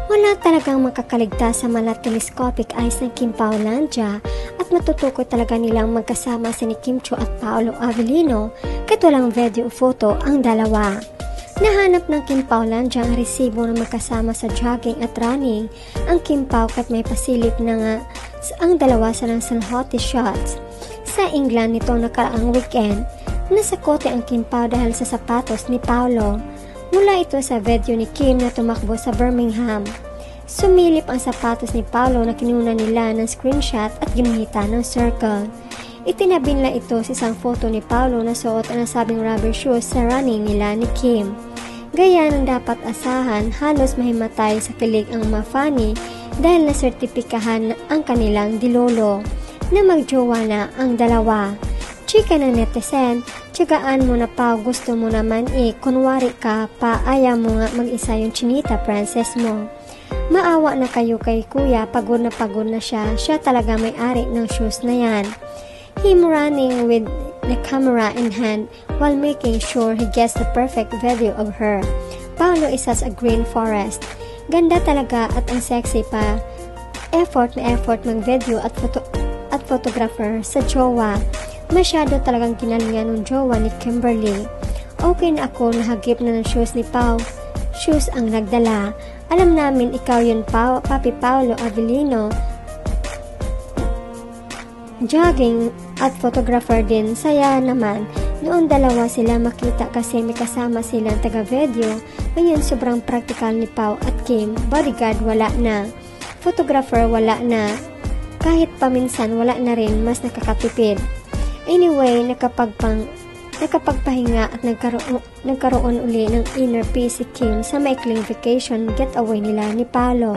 Wala talagang makakaligtas sa mala telescopic eyes ng Kim Paulandia at matutukoy talaga nilang magkasama si Kim Chiu at Paolo Avellino kahit walang video o photo ang dalawa. Nahanap ng Kim Paulandia ang resibo na magkasama sa jogging at running ang Kim Pao kahit may pasilip na nga ang dalawa sa salhote shots. Sa England nitong nakaraang weekend, nasa kote ang Kim Pao dahil sa sapatos ni Paolo. Mula ito sa video ni Kim na tumakbo sa Birmingham. Sumilip ang sapatos ni Paolo na kinuna nila ng screenshot at gimitan ng circle. Itinabi nila ito sa isang photo ni Paolo na suot ang nasabing rubber shoes sa running nila ni Kim. Gaya ng dapat asahan, halos mahimatay sa kilig ang mafani dahil nasertipikahan ang kanilang dilolo na magjowa na ang dalawa. Chika ng netizen, tiyagaan mo na pa, gusto mo naman kunwari ka pa, ayaw mo nga mag-isa yung chinita princess mo. Maawa na kayo kay kuya, pagod na siya, siya talaga may-ari ng shoes na yan. Him running with the camera in hand while making sure he gets the perfect video of her. Paolo is as a green forest. Ganda talaga at ang sexy pa. Effort mag-video at photographer sa jowa. Masyado talagang kinalingan ng jowa ni Kimberly. Okay na ako, nahagip na ng shoes ni Pao. Shoes ang nagdala. Alam namin ikaw yun, Papi Paolo Avellino. Jogging at photographer din. Saya naman. Noon dalawa sila makita kasi may kasama silang taga-video. Ngayon sobrang practical ni Pao at Kim. Bodyguard wala na. Photographer wala na. Kahit paminsan wala na rin, mas nakakatipid. Anyway, nakapagpahinga at nagkaroon uli ng inner peace si Kim sa maikling vacation getaway nila ni Paolo.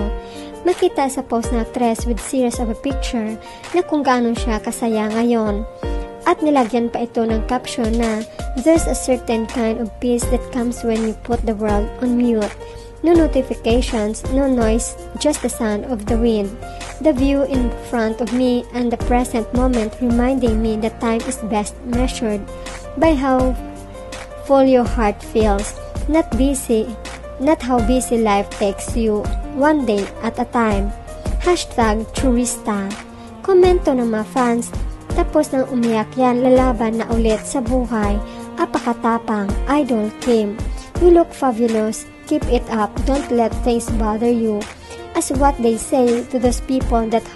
Makita sa post na actress with series of a picture na kung gaano siya kasaya ngayon. At nilagyan pa ito ng caption na, "There's a certain kind of peace that comes when you put the world on mute. No notifications, no noise, just the sound of the wind. The view in front of me and the present moment reminding me that time is best measured by how full your heart feels, not how busy life takes you, one day at a time." #Turista. Komento ng mga fans, tapos nang umiyak yan, lalaban na ulit sa buhay. Apakatapang, Idol Kim. You look fabulous. Keep it up. Don't let things bother you. As what they say to those people that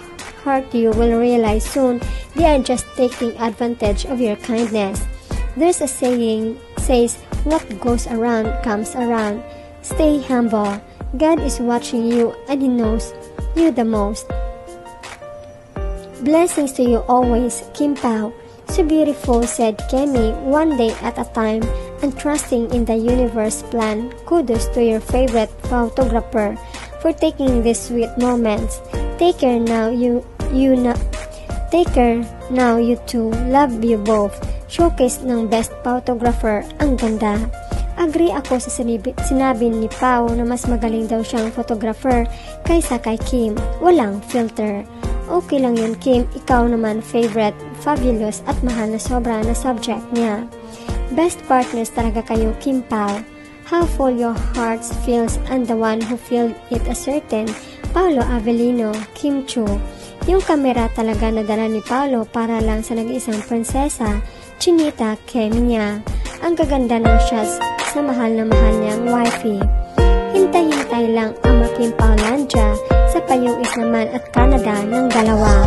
hurt you will realize soon they are just taking advantage of your kindness. There's a saying says, what goes around comes around. Stay humble. God is watching you and He knows you the most. Blessings to you always, Kim Pao. So beautiful, said Kemi, one day at a time, and trusting in the universe plan. Kudos to your favorite photographer for taking these sweet moments. Take care now, you two. Love you both. Showcase ng best photographer, ang ganda. Agree ako sa sinabi ni Pao na mas magaling daw siyang photographer kaysa kay Kim. Walang filter. Okay lang yun, Kim. Ikaw naman favorite, fabulous at mahal na sobra na subject niya. Best partners talaga kayo, Kim Pao. How full your heart feels and the one who filled it a certain Paolo Avellino, Kim Chiu. Yung kamera talaga nadala ni Paolo para lang sa nag-isang prinsesa, Chinita Kemia. Ang gaganda ng shots sa mahal niyang wifey. Hintay-hintay lang ang Kim Paulandia sa payuis naman at Canada ng dalawa.